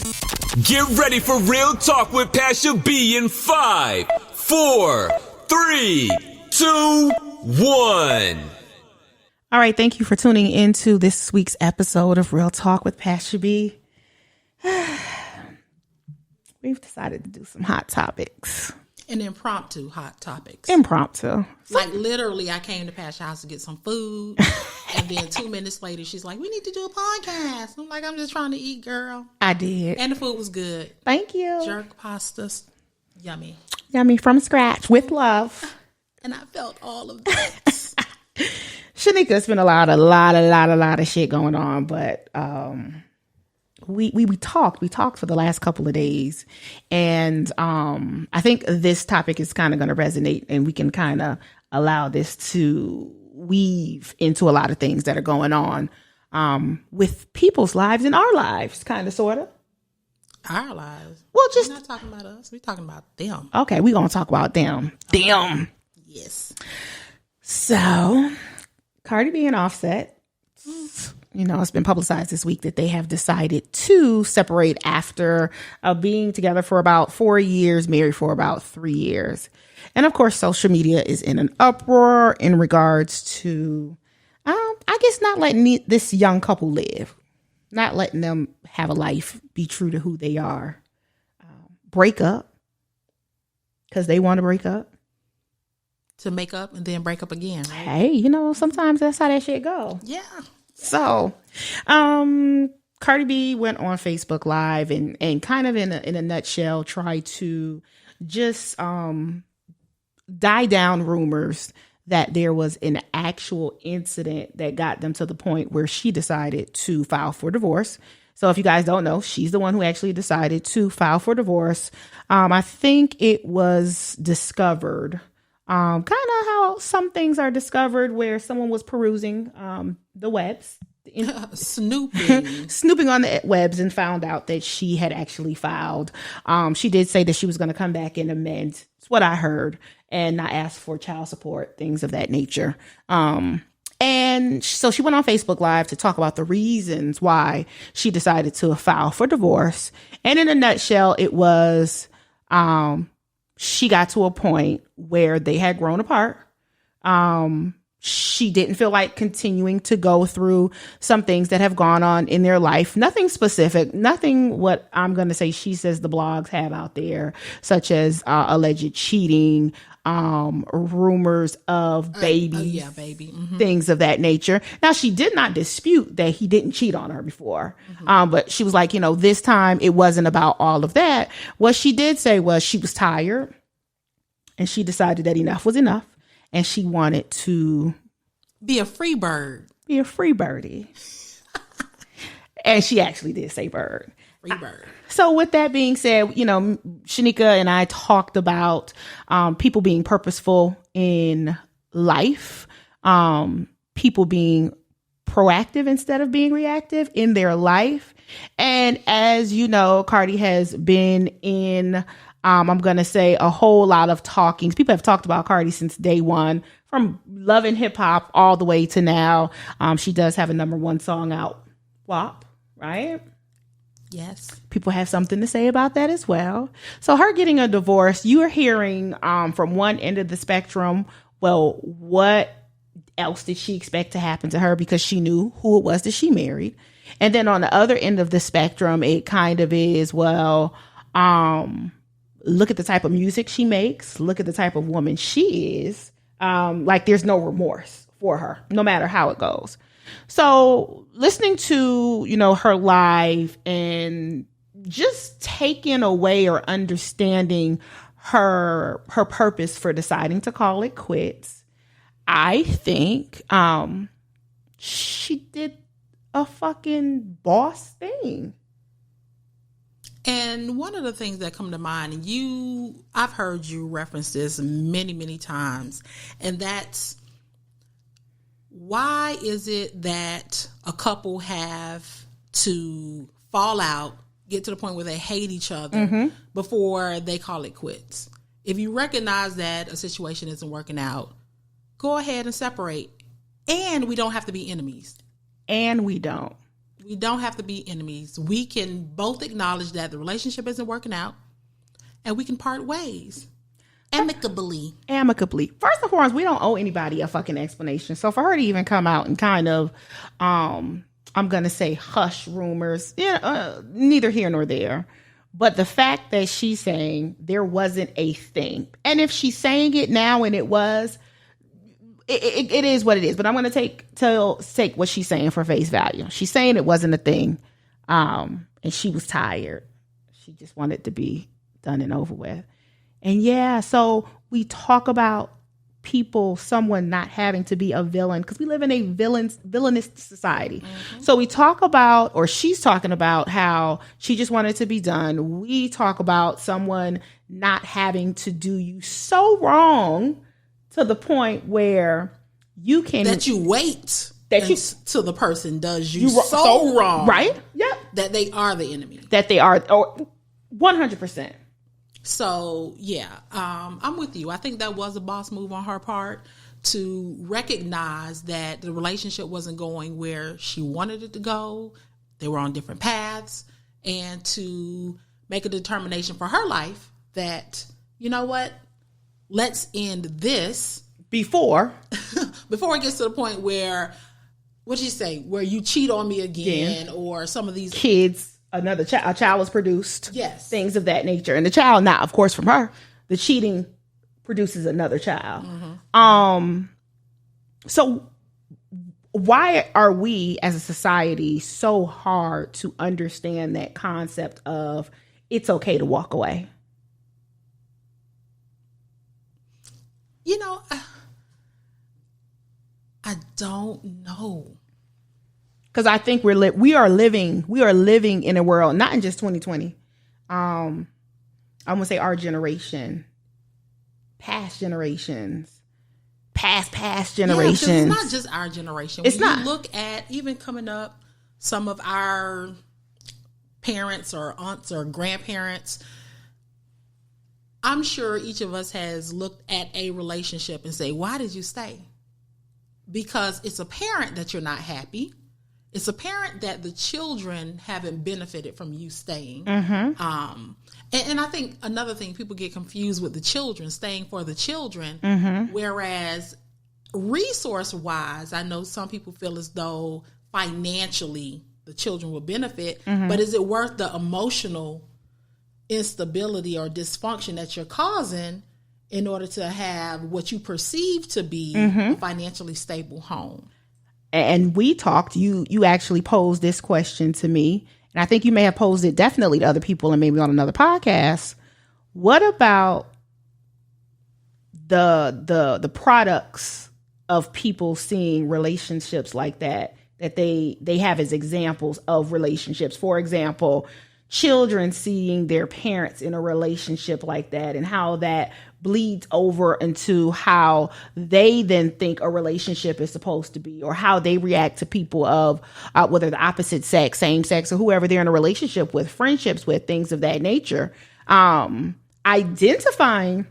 Get ready for Real Talk with Pasha B in 5, 4, 3, 2, 1. All right, thank you for tuning into this week's episode of Real Talk with Pasha B. We've decided to do some hot topics. An impromptu hot topics. Impromptu. Like literally, I came to Pasha House to get some food. And then 2 minutes later, she's like, we need to do a podcast. I'm like, I'm just trying to eat, girl. I did. And the food was good. Thank you. Jerk pastas. Yummy. Yummy from scratch with love. And I felt all of that. Sheneka's been a lot of shit going on, but we talked for the last couple of days, and I think this topic is kind of going to resonate, and we can kind of allow this to weave into a lot of things that are going on with people's lives and our lives, kind of, sort of. Our lives? Well, just we're not talking about us. We're talking about them. Okay, we're going to talk about them. Them. Yes. So, Cardi B and Offset, you know, it's been publicized this week that they have decided to separate after being together for about 4 years, married for about 3 years. And of course, social media is in an uproar in regards to, I guess, not letting this young couple live, not letting them have a life, be true to who they are, break up because they want to break up. To make up and then break up again, right? Hey, you know, sometimes that's how that shit go. Yeah. So, Cardi B went on Facebook Live and kind of in a nutshell tried to just die down rumors that there was an actual incident that got them to the point where she decided to file for divorce. So if you guys don't know, she's the one who actually decided to file for divorce. I think it was discovered kind of how some things are discovered, where someone was perusing the webs, snooping on the webs, and found out that she had actually filed. She did say that she was going to come back and amend. It's what I heard, and not ask for child support, things of that nature. And so she went on Facebook Live to talk about the reasons why she decided to file for divorce. And in a nutshell, it was she got to a point where they had grown apart. She didn't feel like continuing to go through some things that have gone on in their life. Nothing specific, nothing what I'm going to say she says the blogs have out there, such as alleged cheating, rumors of babies, things of that nature. Now, she did not dispute that he didn't cheat on her before. But she was like, you know, this time it wasn't about all of that. What she did say was she was tired and she decided that enough was enough. And she wanted to be a free bird. Be a free birdie. And she actually did say bird. Free bird. So with that being said, you know, Sheneka and I talked about people being purposeful in life, people being proactive instead of being reactive in their life. And as you know, Cardi has been in I'm going to say a whole lot of talkings. People have talked about Cardi since day one, from loving hip hop all the way to now. She does have a #1 song out, WAP, right? Yes. People have something to say about that as well. So her getting a divorce, you are hearing from one end of the spectrum, well, what else did she expect to happen to her because she knew who it was that she married? And then on the other end of the spectrum, it kind of is, well, look at the type of music she makes. Look at the type of woman she is. Like there's no remorse for her, no matter how it goes. So listening to, you know, her live and just taking away or understanding her purpose for deciding to call it quits, I think she did a fucking boss thing. And one of the things that come to mind, and I've heard you reference this many, many times, and that's, why is it that a couple have to fall out, get to the point where they hate each other before they call it quits? If you recognize that a situation isn't working out, go ahead and separate. And we don't have to be enemies. And we don't. We don't have to be enemies. We can both acknowledge that the relationship isn't working out, and we can part ways amicably. First and foremost, we don't owe anybody a fucking explanation. So for her to even come out and kind of, I'm going to say hush rumors, neither here nor there. But the fact that she's saying there wasn't a thing, and if she's saying it now and it was, it is what it is. But I'm going to take what she's saying for face value. She's saying it wasn't a thing, and she was tired. She just wanted to be done and over with. And yeah, so we talk about someone not having to be a villain, because we live in a villainous society. Mm-hmm. So we talk about, or she's talking about, how she just wanted to be done. We talk about someone not having to do you so wrong to the point where you can... That you wait till the person does you so wrong. Right? Yep. That they are the enemy. That they are, or 100%. So, yeah, I'm with you. I think that was a boss move on her part to recognize that the relationship wasn't going where she wanted it to go. They were on different paths, and to make a determination for her life that, you know what, let's end this before it gets to the point where, what'd you say, where you cheat on me again, or some of these kids. A child was produced. Yes. Things of that nature. And the child, now, of course, from her, the cheating produces another child. Mm-hmm. So why are we as a society so hard to understand that concept of it's okay to walk away? You know, I don't know. Because I think we are living in a world, not in just 2020. I'm gonna say our generation, past generations. Yeah, it's not just our generation. It's not. You look at, even coming up, some of our parents or aunts or grandparents, I'm sure each of us has looked at a relationship and say, why did you stay? Because it's apparent that you're not happy. It's apparent that the children haven't benefited from you staying. Mm-hmm. And I think another thing, people get confused with the children, staying for the children. Mm-hmm. Whereas resource-wise, I know some people feel as though financially the children will benefit, mm-hmm. but is it worth the emotional instability or dysfunction that you're causing in order to have what you perceive to be mm-hmm. a financially stable home? And we talked, you actually posed this question to me, and I think you may have posed it definitely to other people and maybe on another podcast. What about the products of people seeing relationships like that they have as examples of relationships? For example, children seeing their parents in a relationship like that, and how that bleeds over into how they then think a relationship is supposed to be, or how they react to people of whether the opposite sex, same sex, or whoever they're in a relationship with, friendships with, things of that nature. Identifying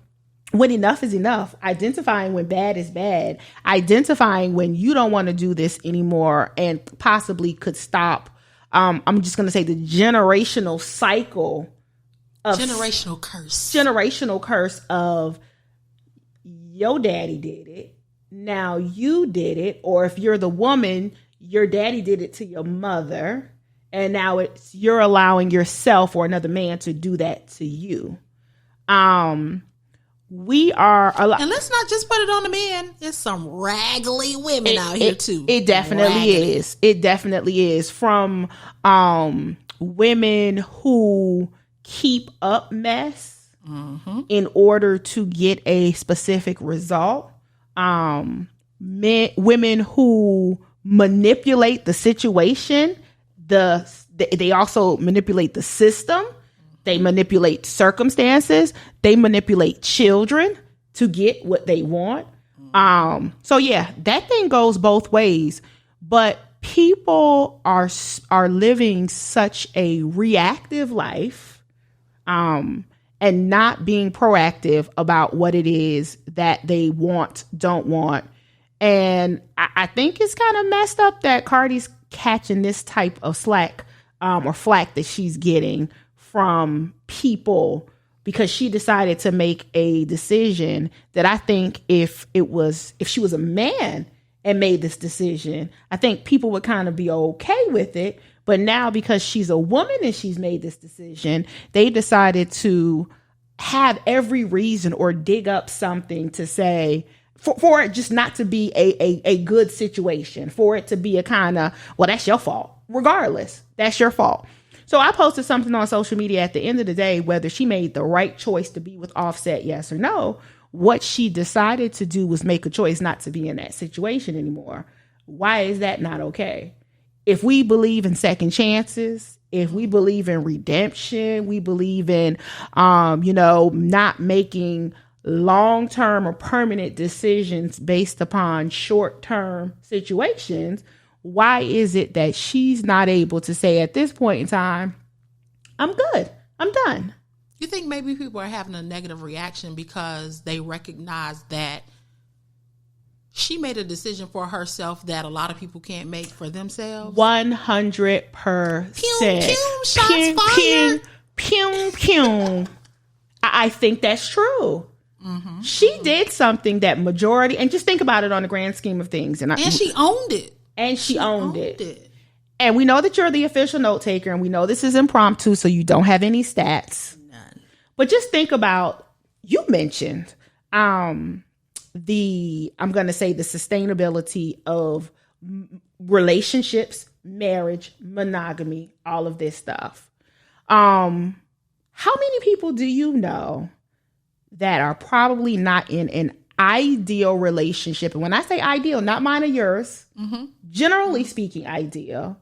when enough is enough, identifying when bad is bad, identifying when you don't want to do this anymore and possibly could stop. I'm just going to say the generational cycle of generational curse of your daddy did it, now you did it, or if you're the woman, your daddy did it to your mother, and now you're allowing yourself or another man to do that to you. We are, and let's not just put it on the men. There's some raggedy women out here too. It definitely is. It definitely is. From women who keep up mess mm-hmm. in order to get a specific result. Women who manipulate the situation. They also manipulate the system. They manipulate circumstances. They manipulate children to get what they want. So yeah, that thing goes both ways. But people are living such a reactive life, and not being proactive about what it is that they don't want. And I think it's kind of messed up that Cardi's catching this type of slack or flack that she's getting from people because she decided to make a decision that I think if she was a man and made this decision, I think people would kind of be okay with it. But now because she's a woman and she's made this decision, they decided to have every reason or dig up something to say for it just not to be a good situation, for it to be a kind of, well, that's your fault. Regardless, that's your fault. So I posted something on social media at the end of the day, whether she made the right choice to be with Offset, yes or no. What she decided to do was make a choice not to be in that situation anymore. Why is that not okay? If we believe in second chances, if we believe in redemption, we believe in, not making long-term or permanent decisions based upon short-term situations, why is it that she's not able to say at this point in time, I'm good, I'm done? You think maybe people are having a negative reaction because they recognize that she made a decision for herself that a lot of people can't make for themselves? 100%. Pew, shots fired. Pew. I think that's true. Mm-hmm. She did something that majority, and just think about it on the grand scheme of things. And she owned it. And she owned it. And we know that you're the official note taker, and we know this is impromptu, so you don't have any stats. None. But just think about, you mentioned I'm going to say the sustainability of relationships, marriage, monogamy, all of this stuff. How many people do you know that are probably not in an ideal relationship? And when I say ideal, not mine or yours, generally speaking, ideal,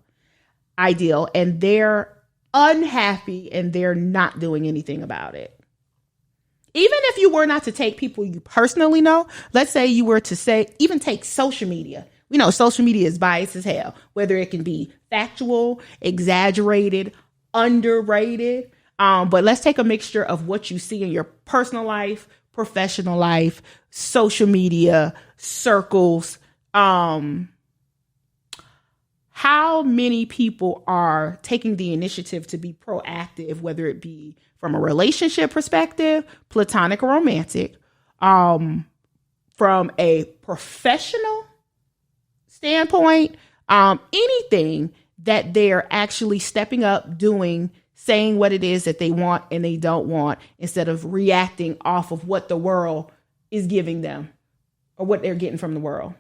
and they're unhappy and they're not doing anything about it. Even if you were not to take people you personally know, let's say you were to say, even take social media. We know social media is biased as hell, whether it can be factual, exaggerated, underrated. But let's take a mixture of what you see in your personal life, professional life, social media, circles. How many people are taking the initiative to be proactive, whether it be from a relationship perspective, platonic or romantic, from a professional standpoint, anything that they're actually stepping up, doing, saying what it is that they want and they don't want, instead of reacting off of what the world is giving them or what they're getting from the world.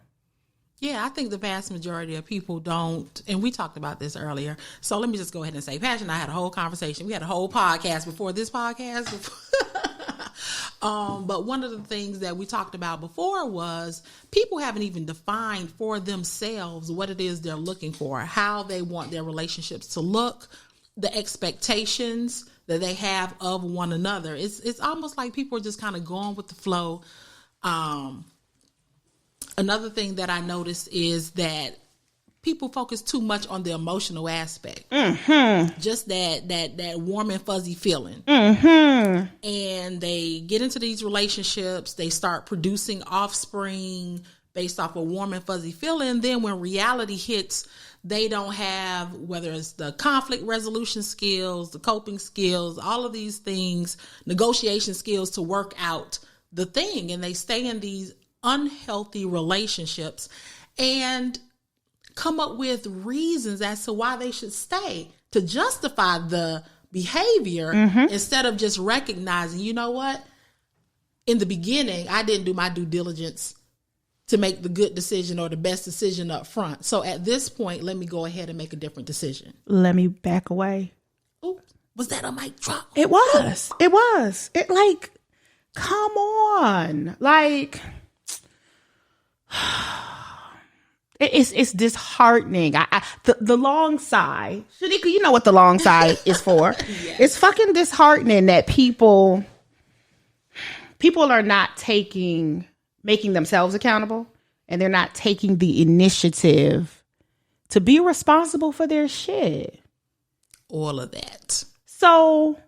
Yeah, I think the vast majority of people don't, and we talked about this earlier. So let me just go ahead and say, Pasha and I had a whole conversation. We had a whole podcast before this podcast. But one of the things that we talked about before was people haven't even defined for themselves what it is they're looking for, how they want their relationships to look, the expectations that they have of one another. It's almost like people are just kind of going with the flow. Another thing that I noticed is that people focus too much on the emotional aspect. Mm-hmm. Just that warm and fuzzy feeling. Mm-hmm. And they get into these relationships, they start producing offspring based off a warm and fuzzy feeling. Then when reality hits, they don't have, whether it's the conflict resolution skills, the coping skills, all of these things, negotiation skills to work out the thing. And they stay in these unhealthy relationships and come up with reasons as to why they should stay to justify the behavior, instead of just recognizing, you know what, in the beginning, I didn't do my due diligence to make the good decision or the best decision up front. So at this point, let me go ahead and make a different decision. Let me back away. Ooh, was that a mic drop? It was. It was. It like, come on. Like, it's disheartening. The long sigh, Sheneka, you know what the long sigh is for. Yes. It's fucking disheartening that people are not making themselves accountable, and they're not taking the initiative to be responsible for their shit. All of that. So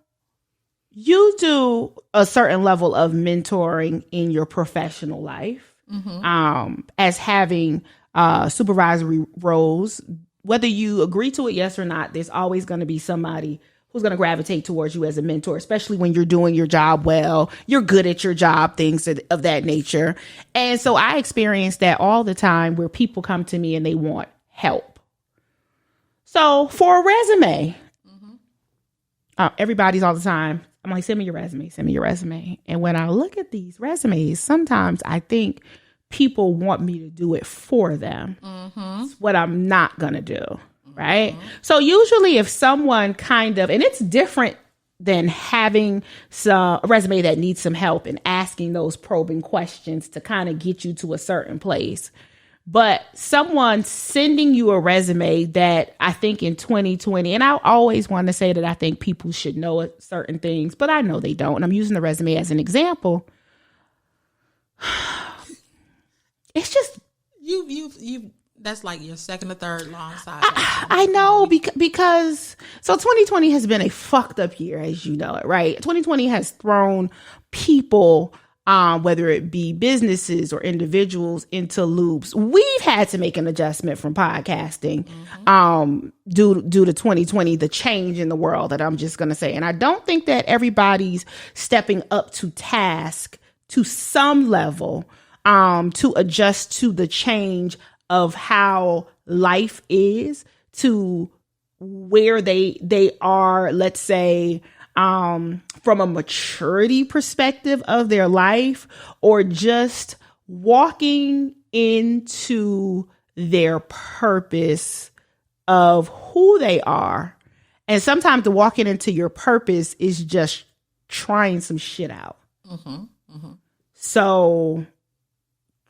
you do a certain level of mentoring in your professional life. As having supervisory roles, whether you agree to it, yes or not, there's always going to be somebody who's going to gravitate towards you as a mentor, especially when you're doing your job well, you're good at your job, things of that nature. And so I experience that all the time where people come to me and they want help. So for a resume, everybody's all the time, I'm like, send me your resume. And when I look at these resumes, sometimes I think people want me to do it for them. It's what I'm not going to do. Right. So usually if someone kind of, and it's different than having a resume that needs some help and asking those probing questions to kind of get you to a certain place. But someone sending you a resume that I think in 2020, and I always want to say that I think people should know certain things, but I know they don't. And I'm using the resume as an example. It's just, you. That's like your second or third long side. I know because so 2020 has been a fucked up year, as you know it, right? 2020 has thrown people, whether it be businesses or individuals, into loops. We've had to make an adjustment from podcasting due to 2020, the change in the world that I'm just going to say. And I don't think that everybody's stepping up to task to some level to adjust to the change of how life is, to where they are, let's say, from a maturity perspective of their life, or just walking into their purpose of who they are. And sometimes the walking into your purpose is just trying some shit out. So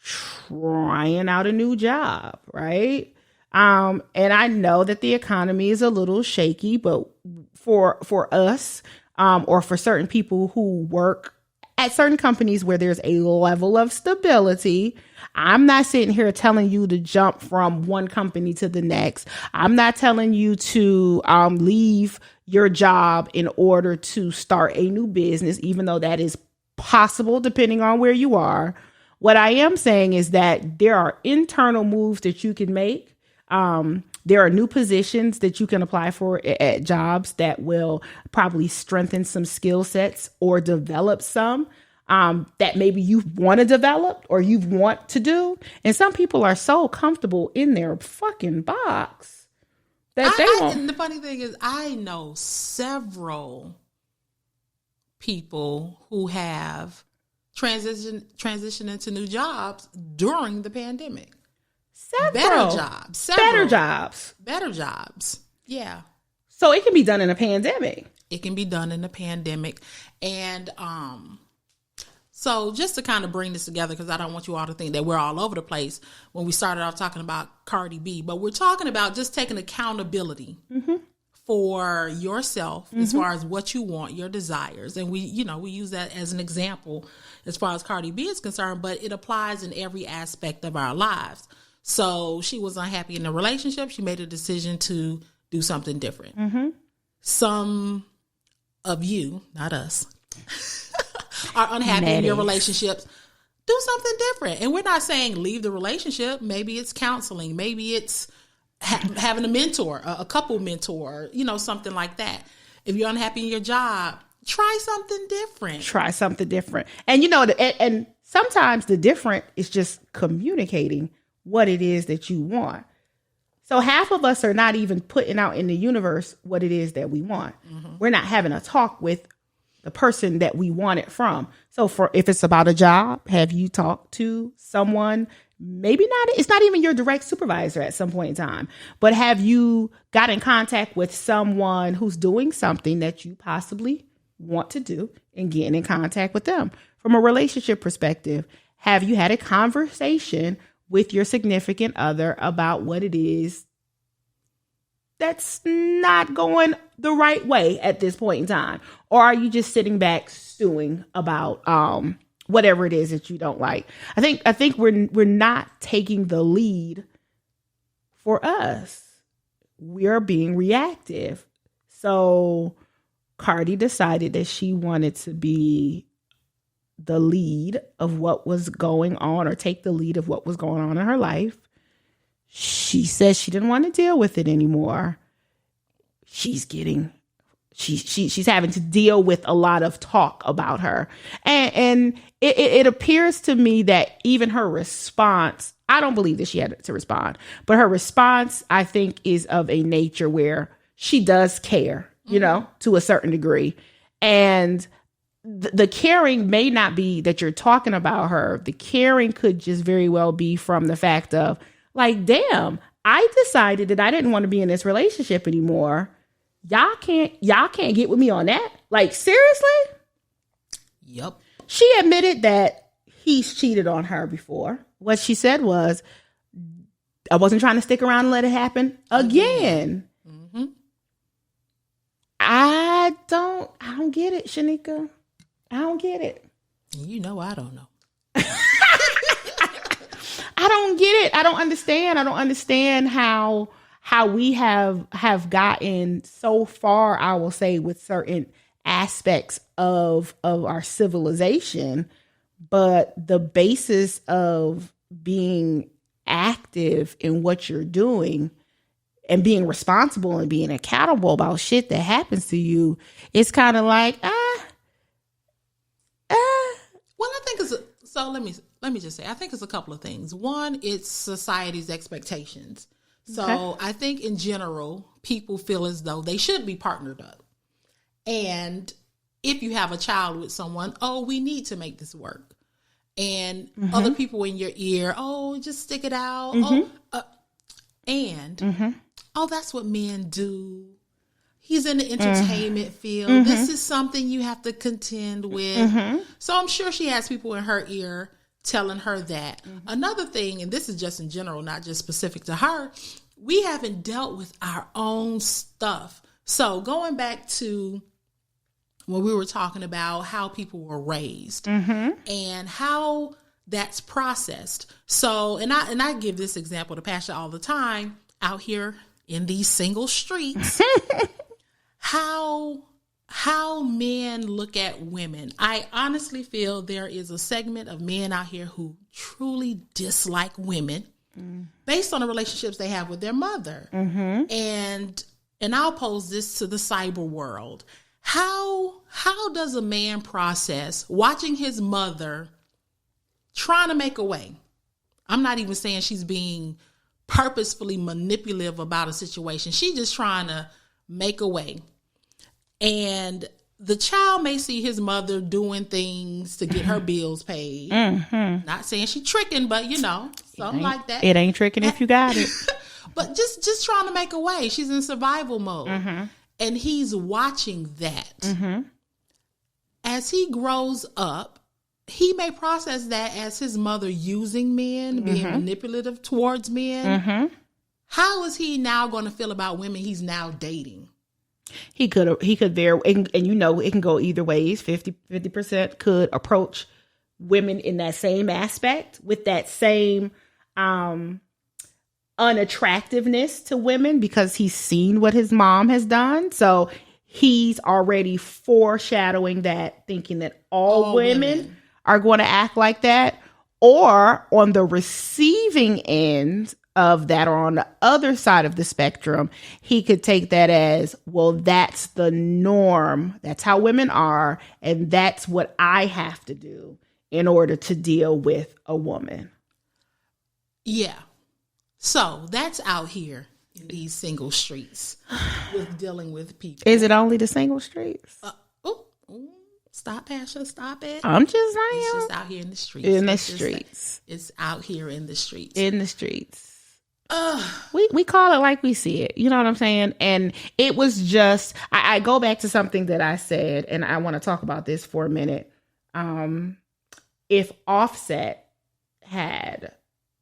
trying out a new job, right? And I know that the economy is a little shaky, but for us, or for certain people who work at certain companies where there's a level of stability, I'm not sitting here telling you to jump from one company to the next. I'm not telling you to leave your job in order to start a new business, even though that is possible depending on where you are. What I am saying is that there are internal moves that you can make. There are new positions that you can apply for at jobs that will probably strengthen some skill sets or develop some that maybe you want to develop or you want to do. And some people are so comfortable in their fucking box that they won't. And the funny thing is, I know several people who have transition into new jobs during the pandemic. Better jobs. Yeah. So it can be done in a pandemic. And so just to kind of bring this together, because I don't want you all to think that we're all over the place when we started off talking about Cardi B, but we're talking about just taking accountability for yourself as far as what you want, your desires. And we use that as an example as far as Cardi B is concerned, but it applies in every aspect of our lives. So she was unhappy in the relationship. She made a decision to do something different. Some of you, not us, are unhappy in your relationships. Do something different. And we're not saying leave the relationship. Maybe it's counseling. Maybe it's having a mentor, a couple mentor, something like that. If you're unhappy in your job, try something different. And and sometimes the different is just communicating what it is that you want. So half of us are not even putting out in the universe what it is that we want. We're not having a talk with the person that we want it from. So if it's about a job, have you talked to someone? Maybe not, it's not even your direct supervisor at some point in time, but have you got in contact with someone who's doing something that you possibly want to do and getting in contact with them? From a relationship perspective, have you had a conversation with your significant other about what it is that's not going the right way at this point in time? Or are you just sitting back stewing about whatever it is that you don't like? I think we're not taking the lead for us. We are being reactive. So Cardi decided that she wanted to be the lead of what was going on, or take the lead of what was going on in her life. She says she didn't want to deal with it anymore. She's having to deal with a lot of talk about her. And it appears to me that even her response, I don't believe that she had to respond, but her response, I think, is of a nature where she does care, you know, to a certain degree. And the caring may not be that you're talking about her. The caring could just very well be from the fact of, like, damn, I decided that I didn't want to be in this relationship anymore. Y'all can't get with me on that. Like, seriously? Yep. She admitted that he's cheated on her before. What she said was, I wasn't trying to stick around and let it happen again. Mm-hmm. I don't get it, Sheneka. I don't get it. You know I don't know. I don't get it. I don't understand. I don't understand how we have gotten so far, I will say, with certain aspects of our civilization, but the basis of being active in what you're doing and being responsible and being accountable about shit that happens to you, it's kind of like, Well, I think so let me just say, I think it's a couple of things. One, it's society's expectations. So okay. I think in general, people feel as though they should be partnered up. And if you have a child with someone, oh, we need to make this work. And other people in your ear, oh, just stick it out. Oh, that's what men do. He's in the entertainment field. This is something you have to contend with. So I'm sure she has people in her ear telling her that. Another thing, and this is just in general, not just specific to her, we haven't dealt with our own stuff. So going back to when we were talking about how people were raised and how that's processed. So, and I give this example to Pasha all the time out here in these single streets, how men look at women. I honestly feel there is a segment of men out here who truly dislike women based on the relationships they have with their mother. And I'll pose this to the cyber world. How does a man process watching his mother trying to make a way? I'm not even saying she's being purposefully manipulative about a situation. She's just trying to make a way. And the child may see his mother doing things to get her bills paid. Not saying she's tricking, but something like that. It ain't tricking if you got it. But just trying to make a way. She's in survival mode. And he's watching that. As he grows up, he may process that as his mother using men, being manipulative towards men. How is he now going to feel about women he's now dating? He could vary, and it can go either ways. 50% could approach women in that same aspect with that same unattractiveness to women because he's seen what his mom has done. So he's already foreshadowing that, thinking that all women are going to act like that. Or on the receiving end of that, or on the other side of the spectrum, he could take that as, well, that's the norm. That's how women are. And that's what I have to do in order to deal with a woman. Yeah. So that's out here in these single streets with dealing with people. Is it only the single streets? Stop, Pasha. Stop it. I'm just saying. It's just out here in the streets. It's out here in the streets. In the streets. We call it like we see it. You know what I'm saying? And it was just, I go back to something that I said, and I want to talk about this for a minute. If Offset had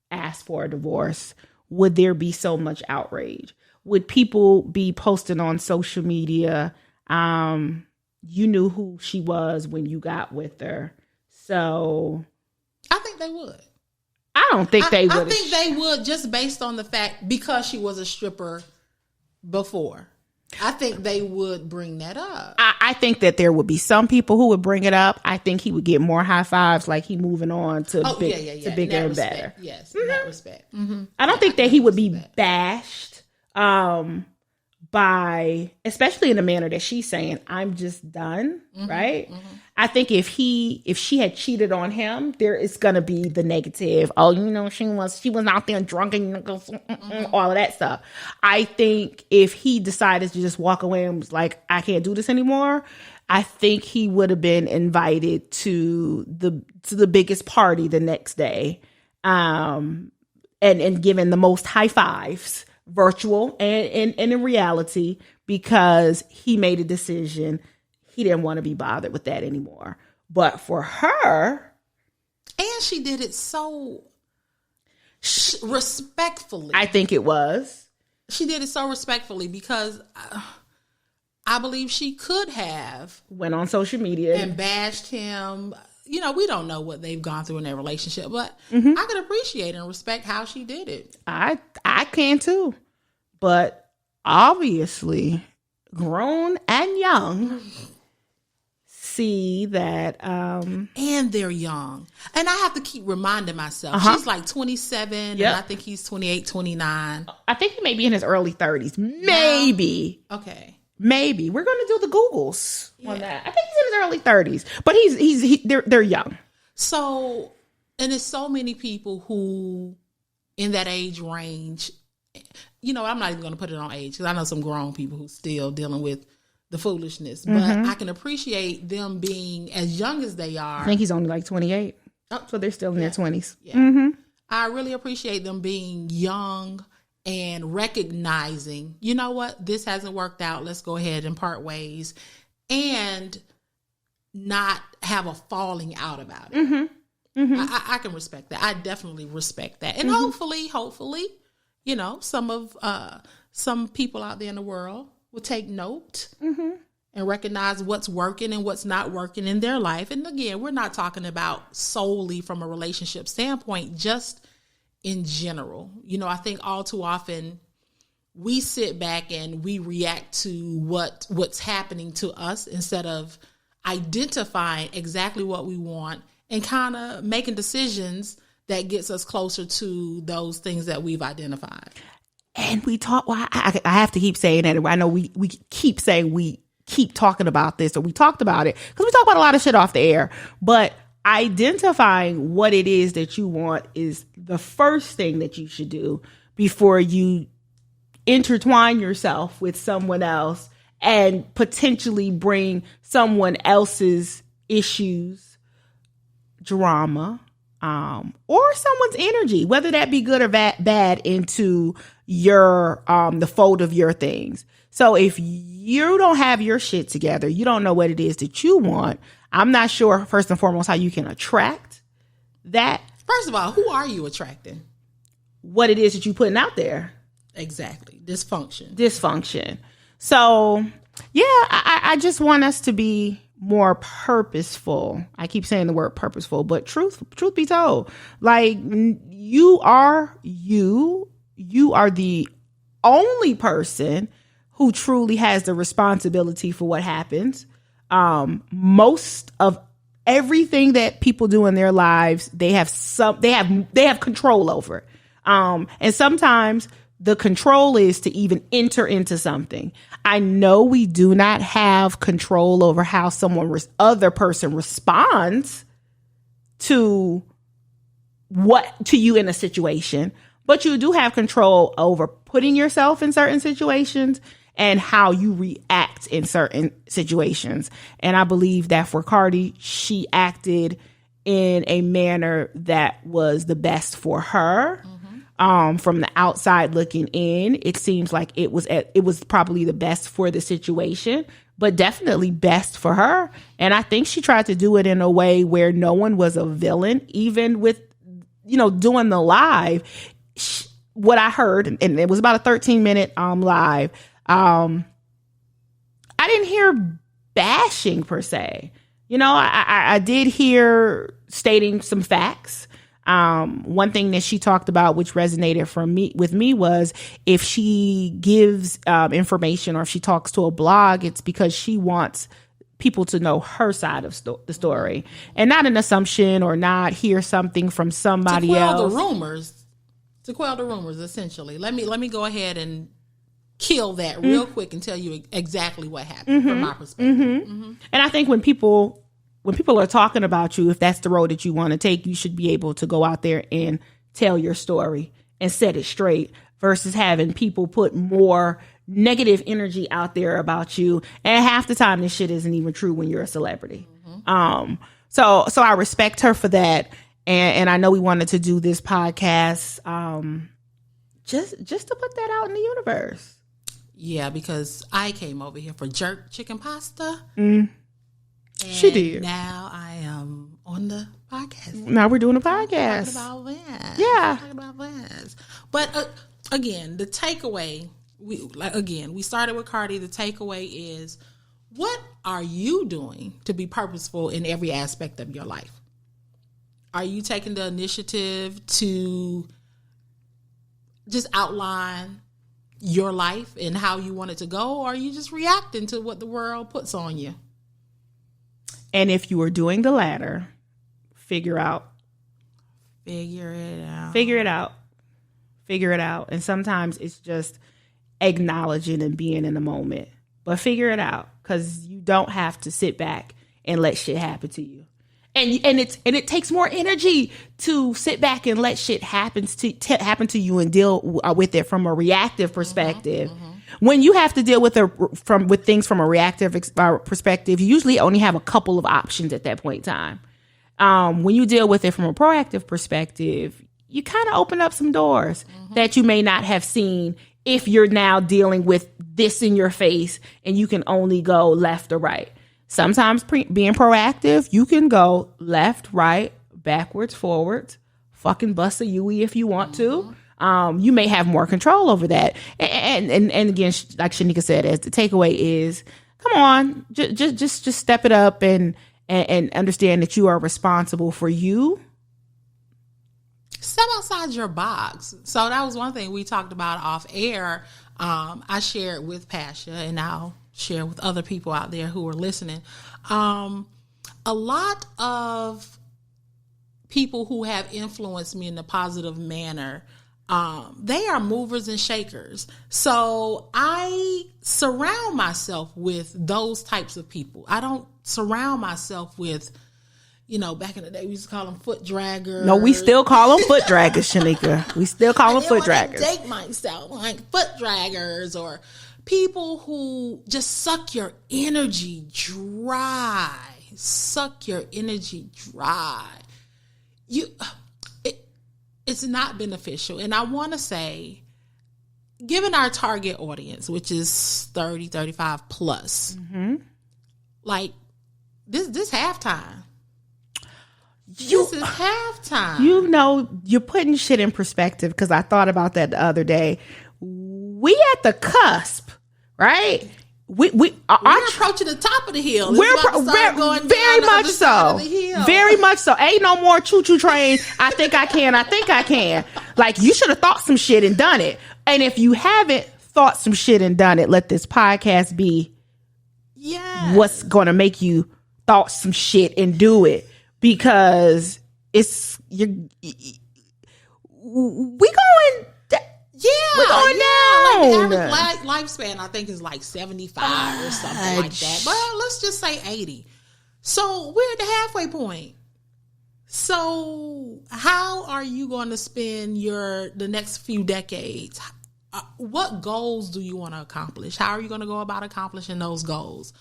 asked for a divorce, would there be so much outrage? Would people be posting on social media, you knew who she was when you got with her? So I think they would. I don't think they would. I think they would, just based on the fact, because she was a stripper before. I think they would bring that up. I I think that there would be some people who would bring it up. I think he would get more high fives, like he moving on to, to bigger and better. Yes, in that respect. Mm-hmm. I don't think that he would be bashed by, especially in the manner that she's saying, I'm just done, right? Mm-hmm. I think if she had cheated on him, there is gonna be the negative. Oh, she was out there drunk and all of that stuff. I think if he decided to just walk away and was like, I can't do this anymore, I think he would have been invited to the biggest party the next day, and given the most high fives, virtual and in reality, because he made a decision. He didn't want to be bothered with that anymore. But for her, and she did it so respectfully. I think it was. She did it so respectfully because I believe she could have went on social media and bashed him. We don't know what they've gone through in their relationship, but I can appreciate and respect how she did it. I can too. But obviously, grown and young see that and they're young, and I have to keep reminding myself she's like 27 and I think he's 28, 29. I think he may be in his early 30s, maybe. Okay, maybe we're gonna do the Googles on that. I think he's in his early 30s, but they're young. So, and there's so many people who in that age range, I'm not even going to put it on age because I know some grown people who still dealing with the foolishness, but I can appreciate them being as young as they are. I think he's only like 28. So they're still in their 20s. Yeah. I really appreciate them being young and recognizing, you know what, this hasn't worked out. Let's go ahead and part ways and not have a falling out about it. I can respect that. I definitely respect that. And hopefully, some people out there in the world will take note and recognize what's working and what's not working in their life. And again, we're not talking about solely from a relationship standpoint, just in general. I think all too often we sit back and we react to what's happening to us instead of identifying exactly what we want and kind of making decisions that gets us closer to those things that we've identified. And we talk, I have to keep saying that. I know we keep saying we keep talking about this, or we talked about it because we talk about a lot of shit off the air, but identifying what it is that you want is the first thing that you should do before you intertwine yourself with someone else and potentially bring someone else's issues, drama, or someone's energy, whether that be good or bad, into your the fold of your things. So if you don't have your shit together, you don't know what it is that you want, I'm not sure, first and foremost, how you can attract that. First of all, who are you attracting? What it is that you're putting out there. Exactly. Dysfunction. So, yeah, I just want us to be more purposeful. I keep saying the word purposeful, but truth be told, like you are the only person who truly has the responsibility for what happens. Most of everything that people do in their lives, they have control over. And sometimes the control is to even enter into something. I know we do not have control over how other person responds to you in a situation, but you do have control over putting yourself in certain situations and how you react in certain situations. And I believe that for Cardi, she acted in a manner that was the best for her. From the outside looking in, it seems like it was probably the best for the situation, but definitely best for her. And I think she tried to do it in a way where no one was a villain, even with, doing the live. What I heard, and it was about a 13-minute live. I didn't hear bashing per se. I did hear stating some facts. One thing that she talked about, which resonated with me, was if she gives information or if she talks to a blog, it's because she wants people to know her side of the story, and not an assumption or not hear something from somebody else. To quell the rumors, essentially. Let me go ahead and kill that real quick and tell you exactly what happened from my perspective. And I think when people are talking about you, if that's the road that you want to take, you should be able to go out there and tell your story and set it straight versus having people put more negative energy out there about you. And half the time this shit isn't even true when you're a celebrity. So I respect her for that. And I know we wanted to do this podcast just to put that out in the universe. Yeah, because I came over here for jerk chicken pasta. She did. Now I am on the podcast. Now we're doing a podcast. Talking about that. Yeah. Talking about that. But again, the takeaway, we started with Cardi. The takeaway is, what are you doing to be purposeful in every aspect of your life? Are you taking the initiative to just outline your life and how you want it to go, or are you just reacting to what the world puts on you? And if you are doing the latter, figure it out. And sometimes it's just acknowledging and being in the moment. But figure it out, because you don't have to sit back and let shit happen to you. And it takes more energy to sit back and let shit happen to you and deal with it from a reactive perspective. When you have to deal with things from a reactive perspective, you usually only have a couple of options at that point in time. When you deal with it from a proactive perspective, you kind of open up some doors that you may not have seen if you're now dealing with this in your face and you can only go left or right. Sometimes being proactive, you can go left, right, backwards, forwards, fucking bust a Yui if you want to. You may have more control over that. And again, like Sheneka said, as the takeaway is, come on, just step it up and understand that you are responsible for you. Step outside your box. So that was one thing we talked about off air. I shared with Pasha, and I'll share with other people out there who are listening. A lot of people who have influenced me in a positive manner, they are movers and shakers. So I surround myself with those types of people. I don't surround myself with, back in the day, we used to call them foot draggers. No, we still call them foot draggers, Sheneka. We still call them foot draggers. I date myself like foot draggers, or people who just suck your energy dry. It's not beneficial. And I want to say, given our target audience, which is 30, 35 plus, like this halftime. This is halftime. You're putting shit in perspective, because I thought about that the other day. We at the cusp, right? We're approaching the top of the hill. We're very much so. Very much so. Ain't no more choo-choo train. I think I can. Like, you should have thought some shit and done it. And if you haven't thought some shit and done it, let this podcast be what's going to make you thought some shit and do it. Because we going we're going down. Like the average lifespan, I think, is like 75 or something like that. But let's just say 80. So we're at the halfway point. So how are you going to spend the next few decades? What goals do you want to accomplish? How are you going to go about accomplishing those goals?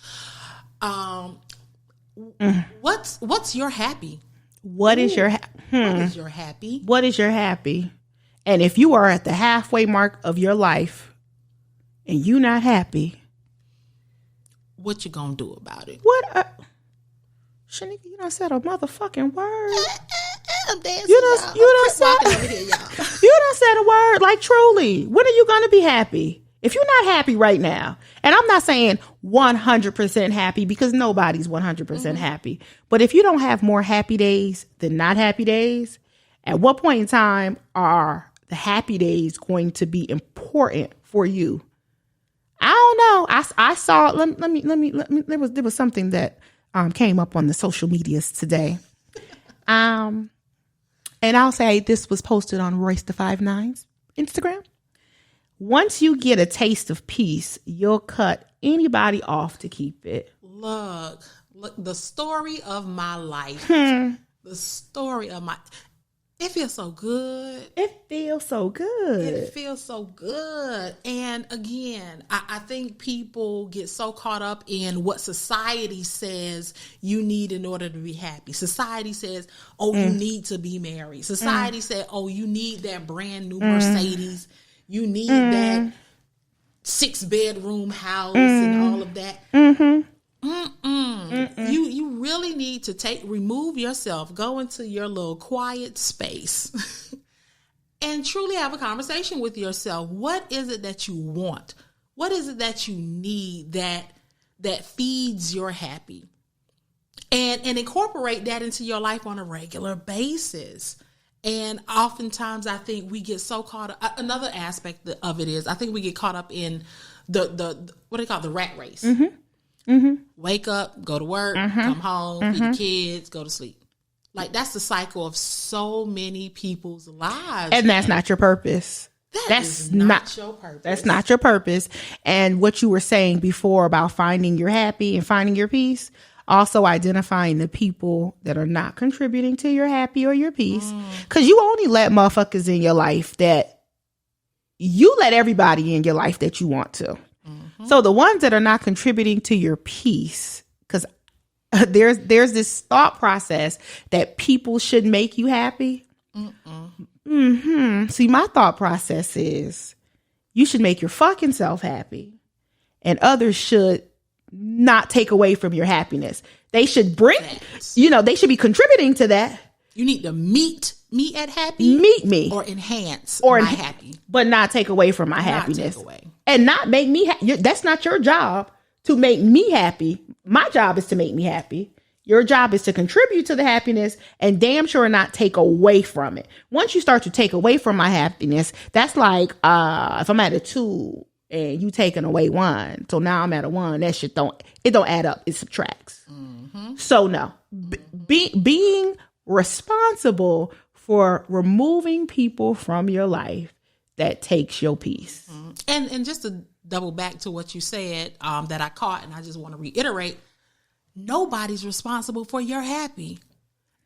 What's your happy? What is your happy? What is your happy? And if you are at the halfway mark of your life and you not happy, what you gonna do about it? Sheneka, you done said a motherfucking word. I'm dancing. You done said a word. Like, truly, when are you gonna be happy? If you're not happy right now, and I'm not saying 100% happy, because nobody's 100% happy, but if you don't have more happy days than not happy days, at what point in time are the happy days going to be important for you? I don't know. I saw. Let me. There was something that came up on the social medias today. And I'll say this was posted on Royce the 5'9's Instagram. Once you get a taste of peace, you'll cut anybody off to keep it. Look, the story of my life. The story of my. It feels so good. It feels so good. It feels so good. And again, I think people get so caught up in what society says you need in order to be happy. Society says, oh, you need to be married. Society said, oh, you need that brand new Mercedes. You need that 6-bedroom house and all of that. You really need to remove yourself, go into your little quiet space and truly have a conversation with yourself. What is it that you want? What is it that you need that feeds your happy? And incorporate that into your life on a regular basis. And oftentimes I think we get so caught up. Another aspect of it is I think we get caught up in the what do they call it? The rat race. Wake up, go to work, come home, feed the kids, go to sleep. Like that's the cycle of so many people's lives. And that's not your purpose. That's not your purpose. That's not your purpose. And what you were saying before about finding your happy and finding your peace, also identifying the people that are not contributing to your happy or your peace. Because you only let motherfuckers in your life that you let everybody in your life that you want to. So the ones that are not contributing to your peace, because there's this thought process that people should make you happy. See, my thought process is you should make your fucking self happy, and others should not take away from your happiness. They should bring, they should be contributing to that. You need to meet me at happy. Meet me. Or enhance my happy. But not take away from my happiness. And not make me happy. That's not your job to make me happy. My job is to make me happy. Your job is to contribute to the happiness and damn sure not take away from it. Once you start to take away from my happiness, that's like if I'm at a 2 and you taking away 1. So now I'm at a 1. That shit don't add up. It subtracts. So no. Being responsible for removing people from your life that takes your peace. And just to double back to what you said that I caught, and I just want to reiterate, nobody's responsible for your happy.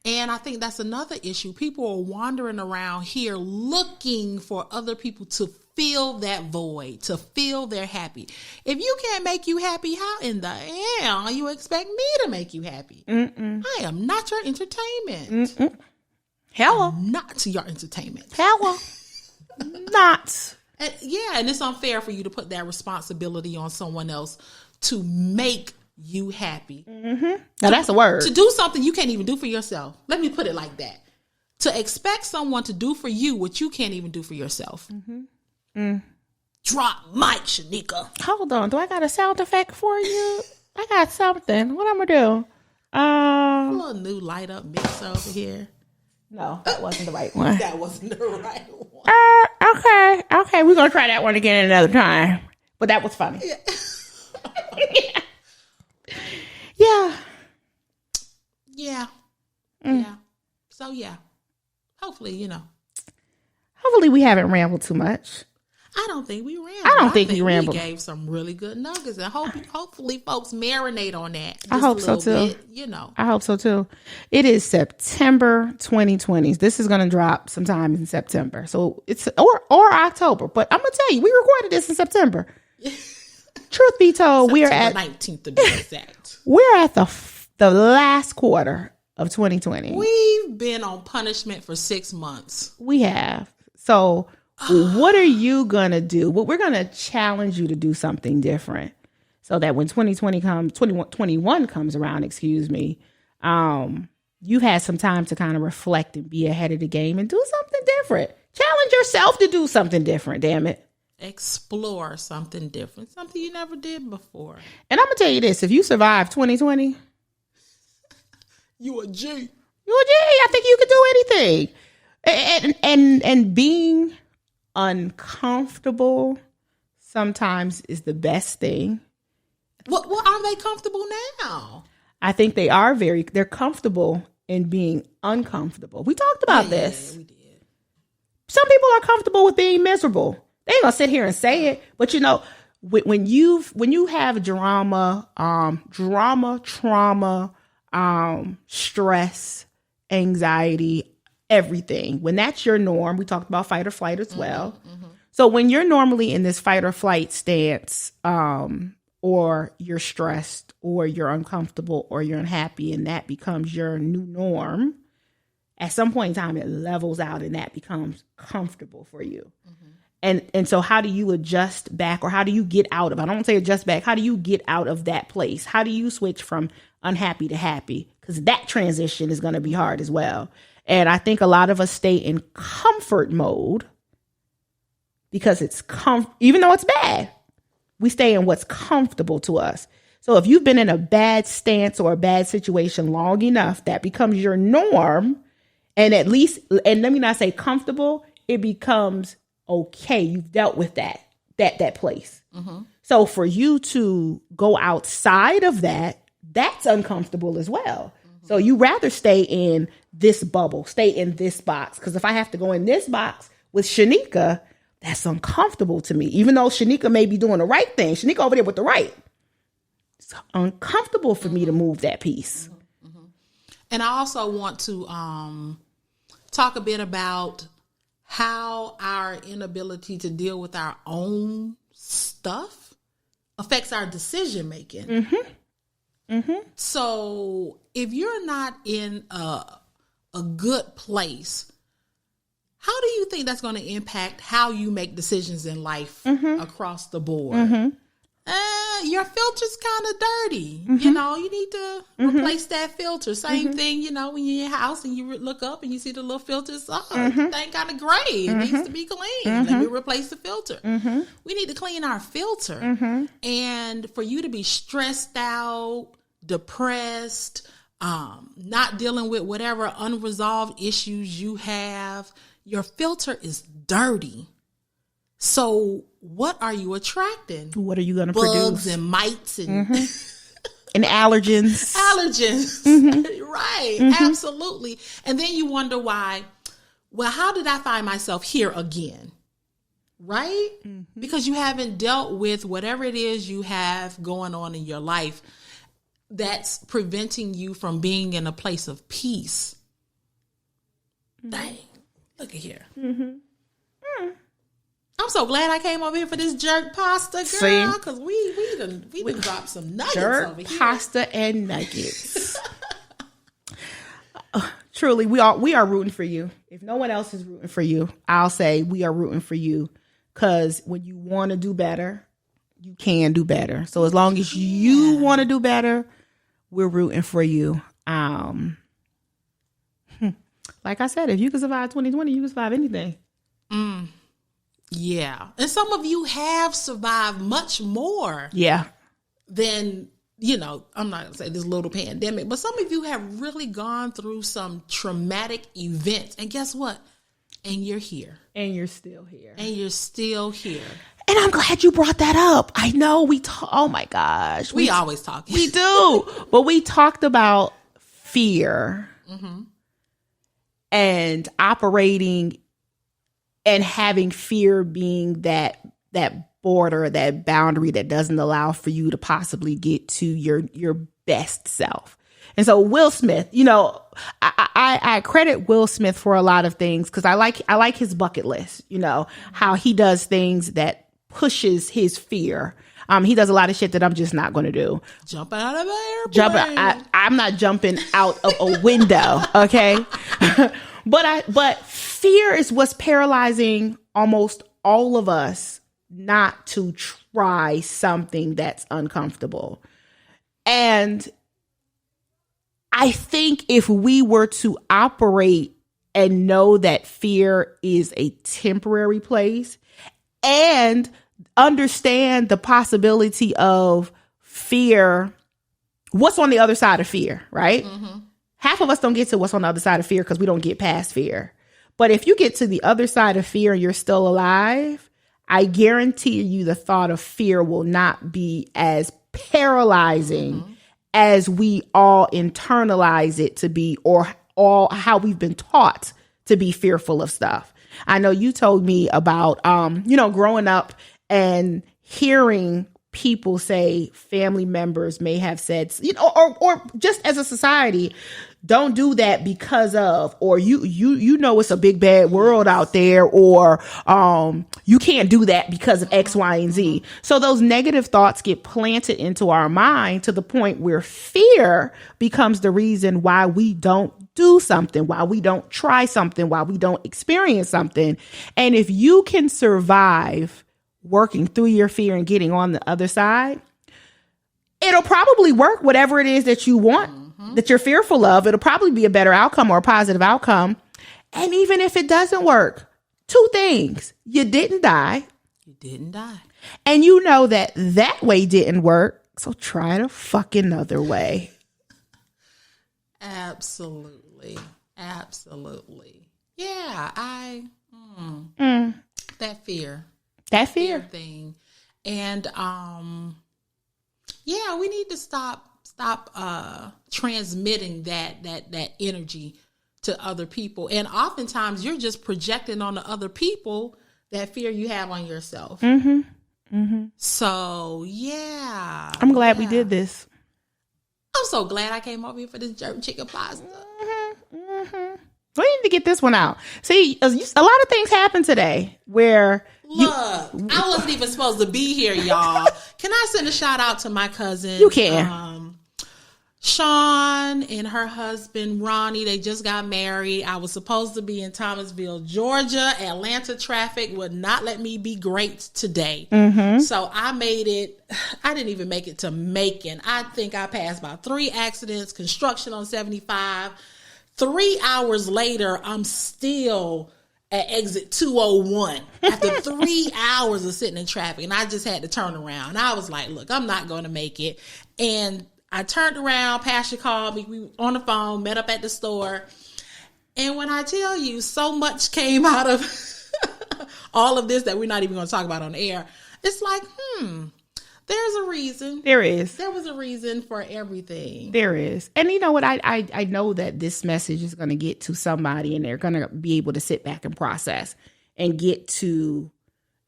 And I think that's another issue. People are wandering around here looking for other people to fill that void, to fill their happy. If you can't make you happy, how in the hell you expect me to make you happy? I am not your entertainment. Hello. I'm not your entertainment. Hello. Not. And it's unfair for you to put that responsibility on someone else to make you happy. Now that's a word. To do something you can't even do for yourself. Let me put it like that. To expect someone to do for you what you can't even do for yourself. Drop mic, Sheneka. Hold on. Do I got a sound effect for you? I got something. What I'm going to do? A little new light up mix over here. No, that wasn't the right one. That wasn't the right one. Okay. We're going to try that one again another time. But that was funny. Yeah. So, hopefully, Hopefully we haven't rambled too much. I don't think we rambled. I think we rambled. We gave some really good nuggets, and hopefully folks marinate on that. I hope so too. Bit, I hope so too. It is September 2020. This is going to drop sometime in September. So it's or October. But I'm going to tell you, we recorded this in September. Truth be told, September we're at 19th to be exact. We're at the last quarter of 2020. We've been on punishment for 6 months. We have. So what are you going to do? Well, we're going to challenge you to do something different so that when 2021 comes around, you've had some time to kind of reflect and be ahead of the game and do something different. Challenge yourself to do something different, damn it. Explore something different, something you never did before. And I'm going to tell you this, if you survive 2020, you a G. I think you could do anything. And being uncomfortable sometimes is the best thing. Well, are they comfortable now? I think they're comfortable in being uncomfortable. We talked about this. Yeah, we did. Some people are comfortable with being miserable. They ain't gonna sit here and say it, but when you have drama, trauma, stress, anxiety, everything, when that's your norm, we talked about fight or flight as well. Mm-hmm. So when you're normally in this fight or flight stance, or you're stressed or you're uncomfortable or you're unhappy and that becomes your new norm, at some point in time, it levels out and that becomes comfortable for you. Mm-hmm. And so how do you adjust back, or how do you get out of, I don't want to say adjust back, how do you get out of that place? How do you switch from unhappy to happy? Because that transition is going to be hard as well. And I think a lot of us stay in comfort mode because it's even though it's bad, we stay in what's comfortable to us. So if you've been in a bad stance or a bad situation long enough, that becomes your norm. And at least, and let me not say comfortable, it becomes okay. You've dealt with that place. Mm-hmm. So for you to go outside of that, that's uncomfortable as well. Mm-hmm. So you rather stay in this bubble, stay in this box. Because if I have to go in this box with Sheneka, that's uncomfortable to me. Even though Sheneka may be doing the right thing, Sheneka over there with the right. It's uncomfortable for me to move that piece. Mm-hmm. Mm-hmm. And I also want to talk a bit about how our inability to deal with our own stuff affects our decision making. Mm-hmm. Mm-hmm. So if you're not in a good place, how do you think that's going to impact how you make decisions in life across the board? Mm-hmm. Your filter's kind of dirty. Mm-hmm. You need to replace that filter. Same thing, when you're in your house and you look up and you see the little filters. The thing kind of gray. It needs to be clean. Let me replace the filter. Mm-hmm. We need to clean our filter. Mm-hmm. And for you to be stressed out, depressed, not dealing with whatever unresolved issues you have, your filter is dirty. So what are you attracting? What are you going to produce? Bugs and mites and and allergens. Right. Absolutely. And then you wonder why, well, how did I find myself here again? Right? Mm-hmm. Because you haven't dealt with whatever it is you have going on in your life that's preventing you from being in a place of peace. Dang. Look at here. Mm-hmm. I'm so glad I came over here for this jerk pasta, girl, because we done dropped some nuggets over here. Jerk pasta and nuggets. Truly, we are rooting for you. If no one else is rooting for you, I'll say we are rooting for you, because when you want to do better, you can do better. So as long as you want to do better, we're rooting for you. Like I said, if you can survive 2020, you can survive anything. Yeah. And some of you have survived much more. Yeah. Than, I'm not going to say this little pandemic, but some of you have really gone through some traumatic events. And guess what? And you're here. And you're still here. And you're still here. And I'm glad you brought that up. I know oh my gosh. We always talk. We do. But we talked about fear. Mm-hmm. And operating and having fear being that border, that boundary that doesn't allow for you to possibly get to your best self. And so Will Smith, I credit Will Smith for a lot of things, because I like his bucket list, how he does things that pushes his fear. He does a lot of shit that I'm just not going to do. Jumping out of an airplane. I'm not jumping out of a window. Okay. But fear is what's paralyzing almost all of us not to try something that's uncomfortable. And I think if we were to operate and know that fear is a temporary place, and understand the possibility of fear, what's on the other side of fear, right? Mm-hmm. Half of us don't get to what's on the other side of fear because we don't get past fear. But if you get to the other side of fear and you're still alive, I guarantee you the thought of fear will not be as paralyzing as we all internalize it to be, or all how we've been taught to be fearful of stuff. I know you told me about, growing up and hearing people say family members may have said, or just as a society, don't do that because of, or you know it's a big bad world out there, or you can't do that because of X, Y, and Z. So those negative thoughts get planted into our mind to the point where fear becomes the reason why we don't do something, why we don't try something, why we don't experience something. And if you can survive working through your fear and getting on the other side, it'll probably work, whatever it is that you want, that you're fearful of. It'll probably be a better outcome or a positive outcome. And even if it doesn't work, 2 things: you didn't die. You didn't die. And you know that way didn't work. So try the fucking other way. Absolutely. Absolutely. Yeah. That fear. That fear thing. And we need to stop transmitting that energy to other people. And oftentimes you're just projecting on the other people that fear you have on yourself. So I'm glad we did this. I'm so glad I came over here for this jerk chicken pasta. We need to get this one out. See, a lot of things happened today where I wasn't even supposed to be here, y'all. Can I send a shout out to my cousin? You can. Sean and her husband, Ronnie, they just got married. I was supposed to be in Thomasville, Georgia. Atlanta traffic would not let me be great today. So I made it. I didn't even make it to Macon. I think I passed by 3 accidents, construction on 75. 3 hours later, I'm still at exit 201 after 3 hours of sitting in traffic, and I just had to turn around. I was like, look, I'm not going to make it. And I turned around, Pasha called me, we were on the phone, met up at the store. And when I tell you, so much came out of all of this that we're not even going to talk about on air, it's like, there's a reason. There is. There was a reason for everything. There is. And you know what? I know that this message is going to get to somebody, and they're going to be able to sit back and process and get to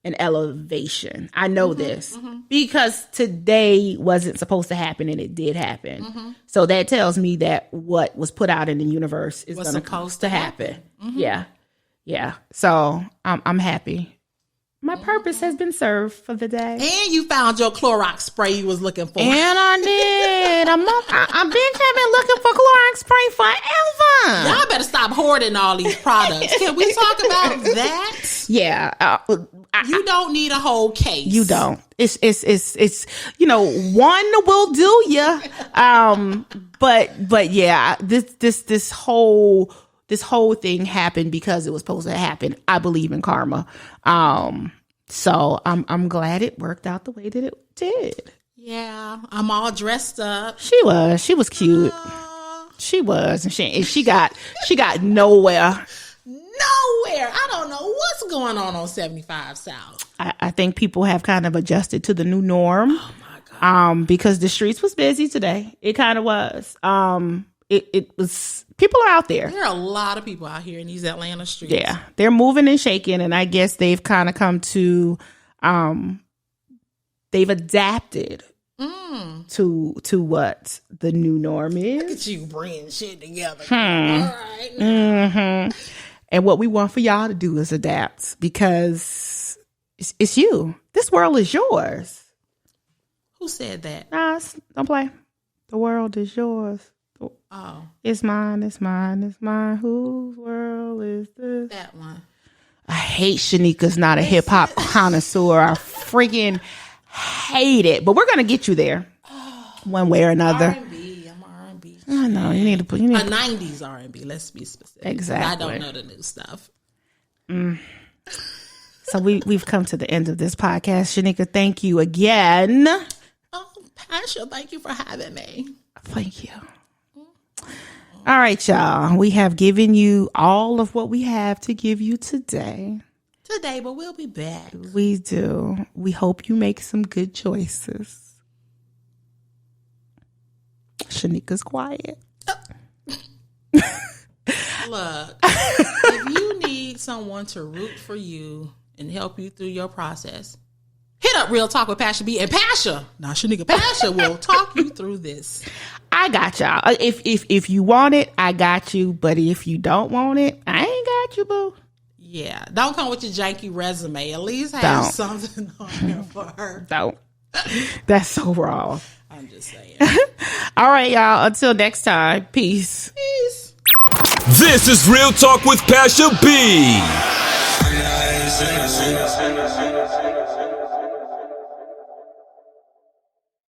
an elevation. I know this because today wasn't supposed to happen, and it did happen. So that tells me that what was put out in the universe is supposed to happen. Yeah. So I'm happy. My purpose has been served for the day. And you found your Clorox spray you was looking for. And I did. I've been looking for Clorox spray forever. Y'all better stop hoarding all these products. Can we talk about that? Yeah. You don't need a whole case. You don't. It's one will do you. But yeah, this whole thing happened because it was supposed to happen. I believe in karma. So I'm glad it worked out the way that it did. Yeah, I'm all dressed up. She was cute. She was, and she got nowhere. I don't know what's going on 75 South. I think people have kind of adjusted to the new norm. Oh my God. Because the streets was busy today. It kind of was. It was, people are out there. There are a lot of people out here in these Atlanta streets. Yeah, they're moving and shaking, and I guess they've kind of come to, they've adapted to what the new norm is. Look at you bringing shit together. All right. And what we want for y'all to do is adapt, because it's you. This world is yours. Who said that? Nah, don't play. The world is yours. Oh. It's mine, it's mine, it's mine. Whose world is this? That one. I hate Sheneka's not a hip hop connoisseur. I freaking hate it. But we're gonna get you there, one way or another. R&B. I'm R&B. I know you need to put. You need a 90s R&B. Let's be specific. Exactly. I don't know the new stuff. So we've come to the end of this podcast. Sheneka, thank you again. Oh, Pasha, thank you for having me. Thank you. All right, y'all. We have given you all of what we have to give you today. today, but we'll be back. We do. We hope you make some good choices. Sheneka's quiet. Look, if you need someone to root for you and help you through your process, hit up Real Talk with Pasha B and Pasha. Not Sheneka. Pasha will talk you through this. I got y'all. If you want it, I got you. But if you don't want it, I ain't got you, boo. Yeah, don't come with your janky resume. At least have something on there for her. Don't. That's so wrong. I'm just saying. All right, y'all. Until next time. Peace. Peace. This is Real Talk with Pasha B.